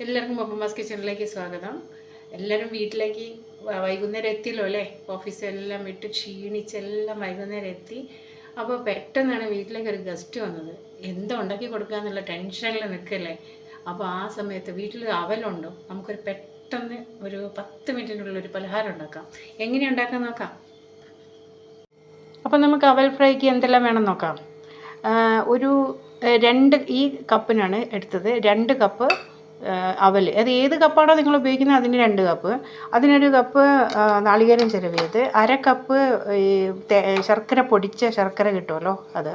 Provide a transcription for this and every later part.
എല്ലാവർക്കും പപ്പമാസ് കിച്ചണിലേക്ക് സ്വാഗതം. എല്ലാവരും വീട്ടിലേക്ക് വൈകുന്നേരം എത്തിയല്ലോ അല്ലേ? ഓഫീസെല്ലാം വിട്ട് ക്ഷീണിച്ചെല്ലാം വൈകുന്നേരം എത്തി. അപ്പോൾ പെട്ടെന്നാണ് വീട്ടിലേക്ക് ഒരു ഗസ്റ്റ് വന്നത്. എന്തോ ഉണ്ടാക്കി കൊടുക്കുക എന്നുള്ള ടെൻഷനിൽ നിൽക്കല്ലേ. അപ്പോൾ ആ സമയത്ത് വീട്ടിൽ അവലുണ്ടോ, നമുക്കൊരു പെട്ടെന്ന് ഒരു 10 മിനിറ്റിനുള്ളിൽ ഒരു പലഹാരം ഉണ്ടാക്കാം. എങ്ങനെയാണ് ഉണ്ടാക്കാൻ നോക്കാം. അപ്പോൾ നമുക്ക് അവൽ ഫ്രൈക്ക് എന്തെല്ലാം വേണം നോക്കാം. ഒരു 2 ഈ കപ്പിനാണ് എടുത്തത്. 2 കപ്പ് അവൽ. അത് ഏത് കപ്പാണോ നിങ്ങൾ ഉപയോഗിക്കുന്നത് അതിന് 2 കപ്പ്. അതിനൊരു കപ്പ് നാളികേരം ചിരവിയത്, 1/2 കപ്പ് ഈ ശർക്കര, പൊടിച്ച ശർക്കര കിട്ടുമല്ലോ അത്,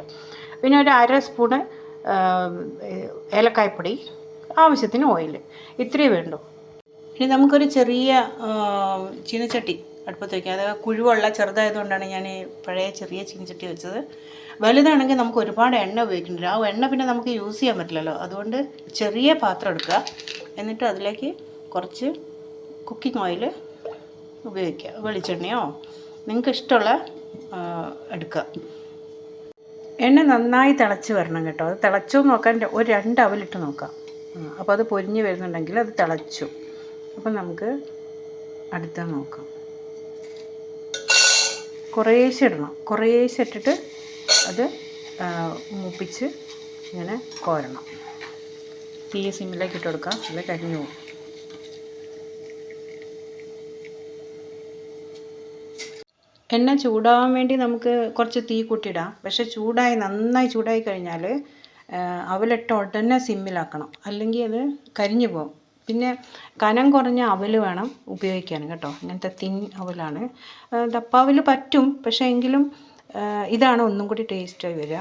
പിന്നെ ഒരു 1/2 സ്പൂണ് ഏലക്കായ്പ്പൊടി, ആവശ്യത്തിന് ഓയിൽ. ഇത്രയേ വേണ്ടൂ. ഇനി നമുക്കൊരു ചെറിയ ചീനച്ചട്ടി അടുപ്പത്ത് വയ്ക്കാം. അത് കുഴുവുള്ള ചെറുതായതുകൊണ്ടാണ് ഞാൻ പഴയ ചെറിയ ചീനച്ചട്ടി വെച്ചത്. വലുതാണെങ്കിൽ നമുക്ക് ഒരുപാട് എണ്ണ ഉപയോഗിക്കുന്നുണ്ട്. ആ എണ്ണ പിന്നെ നമുക്ക് യൂസ് ചെയ്യാൻ പറ്റില്ലല്ലോ. അതുകൊണ്ട് ചെറിയ പാത്രം എടുക്കുക. എന്നിട്ട് അതിലേക്ക് കുറച്ച് കുക്കിംഗ് ഓയിൽ ഉപയോഗിക്കുക. വെളിച്ചെണ്ണയോ നിങ്ങൾക്ക് ഇഷ്ടമുള്ള എടുക്കുക. എണ്ണ നന്നായി തിളച്ച് വരണം കേട്ടോ. അത് തിളച്ചോ നോക്കാൻ ഒരു 2 അവലിട്ട് നോക്കാം. അപ്പോൾ അത് പൊരിഞ്ഞ് വരുന്നുണ്ടെങ്കിൽ അത് തിളച്ചു. അപ്പം നമുക്ക് അടുത്ത നോക്കാം. കുറേശ്ശെ ഇടണം. കുറേശ്ശെ ഇട്ടിട്ട് അത് മൂപ്പിച്ച് ഇങ്ങനെ കോരണം. തീ സിമ്മിലേക്ക് ഇട്ട് കൊടുക്കാം, അത് കരിഞ്ഞു പോകും. എണ്ണ ചൂടാവാൻ വേണ്ടി നമുക്ക് കുറച്ച് തീ കൂട്ടിയിടാം. പക്ഷേ നന്നായി ചൂടായി കഴിഞ്ഞാൽ അവലിട്ട ഉടനെ സിമ്മിലാക്കണം, അല്ലെങ്കിൽ അത് കരിഞ്ഞു പോകും. പിന്നെ കനം കുറഞ്ഞ അവൽ വേണം ഉപയോഗിക്കാൻ കേട്ടോ. ഇങ്ങനത്തെ തിൻ അവലാണ്. ദപ്പാവൽ പറ്റും, പക്ഷേ എങ്കിലും ഇതാണ് ഒന്നും കൂടി ടേസ്റ്റായി വരിക.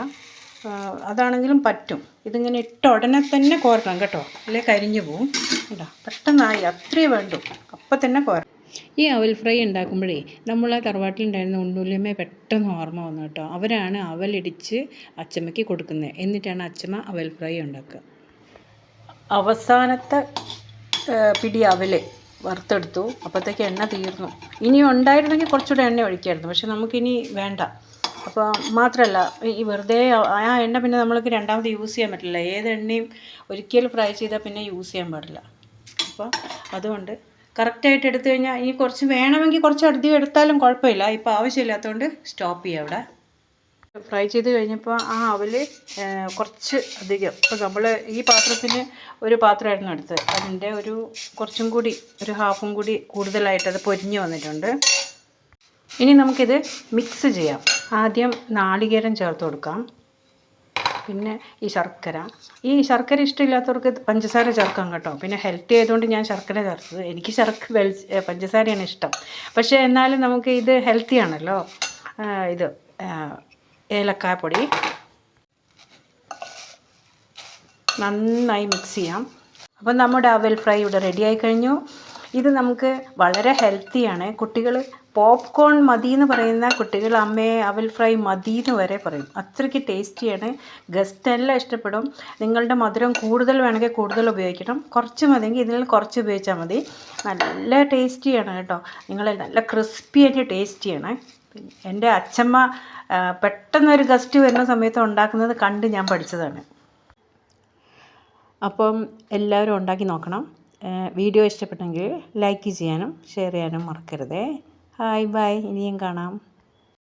അതാണെങ്കിലും പറ്റും. ഇതിങ്ങനെ ഇട്ട ഉടനെ തന്നെ കോരണം കേട്ടോ, അല്ലെങ്കിൽ കരിഞ്ഞു പോവും. കേട്ടോ, പെട്ടെന്നായി അത്രയേ വേണ്ടൂ, അപ്പം തന്നെ കോരണം. ഈ അവൽ ഫ്രൈ ഉണ്ടാക്കുമ്പോഴേ നമ്മളെ തറവാട്ടിലുണ്ടായിരുന്ന ഉണ്ണൂലിയമ്മയെ പെട്ടെന്ന് ഓർമ്മ വന്നു കേട്ടോ. അവരാണ് അവലിടിച്ച് അച്ചമ്മയ്ക്ക് കൊടുക്കുന്നത്. എന്നിട്ടാണ് അച്ചമ്മ അവൽ ഫ്രൈ ഉണ്ടാക്കുക. അവസാനത്തെ പിടി അവൽ വറുത്തെടുത്തു. അപ്പോഴത്തേക്ക് എണ്ണ തീർന്നു. ഇനി ഉണ്ടായിരുന്നെങ്കിൽ കുറച്ചുകൂടെ എണ്ണ ഒഴിക്കായിരുന്നു, പക്ഷെ നമുക്കിനി വേണ്ട. അപ്പോൾ മാത്രമല്ല, ഈ വെറുതെ ആ എണ്ണ പിന്നെ നമ്മൾക്ക് രണ്ടാമത് യൂസ് ചെയ്യാൻ പറ്റില്ല. ഏത് എണ്ണയും ഒരിക്കൽ ഫ്രൈ ചെയ്താൽ പിന്നെ യൂസ് ചെയ്യാൻ പാടില്ല. അപ്പോൾ അതുകൊണ്ട് കറക്റ്റായിട്ട് എടുത്തു കഴിഞ്ഞാൽ ഇനി കുറച്ച് വേണമെങ്കിൽ കുറച്ച് അധികം എടുത്താലും കുഴപ്പമില്ല. ഇപ്പോൾ ആവശ്യമില്ലാത്തതുകൊണ്ട് സ്റ്റോപ്പ് ചെയ്യുക അവിടെ. ഫ്രൈ ചെയ്ത് കഴിഞ്ഞപ്പോൾ ആ അവൽ കുറച്ച് അധികം, ഇപ്പോൾ നമ്മൾ ഈ പാത്രത്തിന് ഒരു പാത്രമായിരുന്നു എടുത്തത്, അതിൻ്റെ കുറച്ചും കൂടി ഒരു ഹാഫും കൂടി കൂടുതലായിട്ട് അത് പൊരിഞ്ഞ് വന്നിട്ടുണ്ട്. ഇനി നമുക്കിത് മിക്സ് ചെയ്യാം. ആദ്യം നാളികേരം ചേർത്ത് കൊടുക്കാം. പിന്നെ ഈ ശർക്കര ഇഷ്ടമില്ലാത്തവർക്ക് പഞ്ചസാര ചേർക്കാം കേട്ടോ. പിന്നെ ഹെൽത്തി ആയതുകൊണ്ട് ഞാൻ ശർക്കര ചേർത്തത്. എനിക്ക് പഞ്ചസാരയാണ് ഇഷ്ടം. പക്ഷേ എന്നാലും നമുക്ക് ഇത് ഹെൽത്തി ആണല്ലോ. ഇത് ഏലക്കാപ്പൊടി നന്നായി മിക്സ് ചെയ്യാം. അപ്പം നമ്മുടെ അവൽ ഫ്രൈ ഇവിടെ റെഡിയായി കഴിഞ്ഞു. ഇത് നമുക്ക് വളരെ ഹെൽത്തിയാണ്. കുട്ടികൾ പോപ്കോൺ മതി എന്ന് പറയുന്ന കുട്ടികൾ അമ്മയെ അവൽ ഫ്രൈ മതി എന്ന് വരെ പറയും. അത്രയ്ക്ക് ടേസ്റ്റിയാണ്. ഗസ്റ്റ് എല്ലാം ഇഷ്ടപ്പെടും. നിങ്ങളുടെ മധുരം കൂടുതൽ വേണമെങ്കിൽ കൂടുതൽ ഉപയോഗിക്കണം. കുറച്ച് മതിയെങ്കിൽ ഇതിൽ കുറച്ച് ഉപയോഗിച്ചാൽ മതി. നല്ല ടേസ്റ്റിയാണ് കേട്ടോ. നിങ്ങൾ നല്ല ക്രിസ്പി ആയിട്ട് ടേസ്റ്റിയാണ്. എൻ്റെ അച്ഛമ്മ പെട്ടെന്നൊരു ഗസ്റ്റ് വരുന്ന സമയത്ത് ഉണ്ടാക്കുന്നത് കണ്ട് ഞാൻ പഠിച്ചതാണ്. അപ്പം എല്ലാവരും ഉണ്ടാക്കി നോക്കണം. വീഡിയോ ഇഷ്ടപ്പെട്ടെങ്കിൽ ലൈക്ക് ചെയ്യാനും ഷെയർ ചെയ്യാനും മറക്കരുതേ. ഹായ് ബൈ, ഇനിയും കാണാം.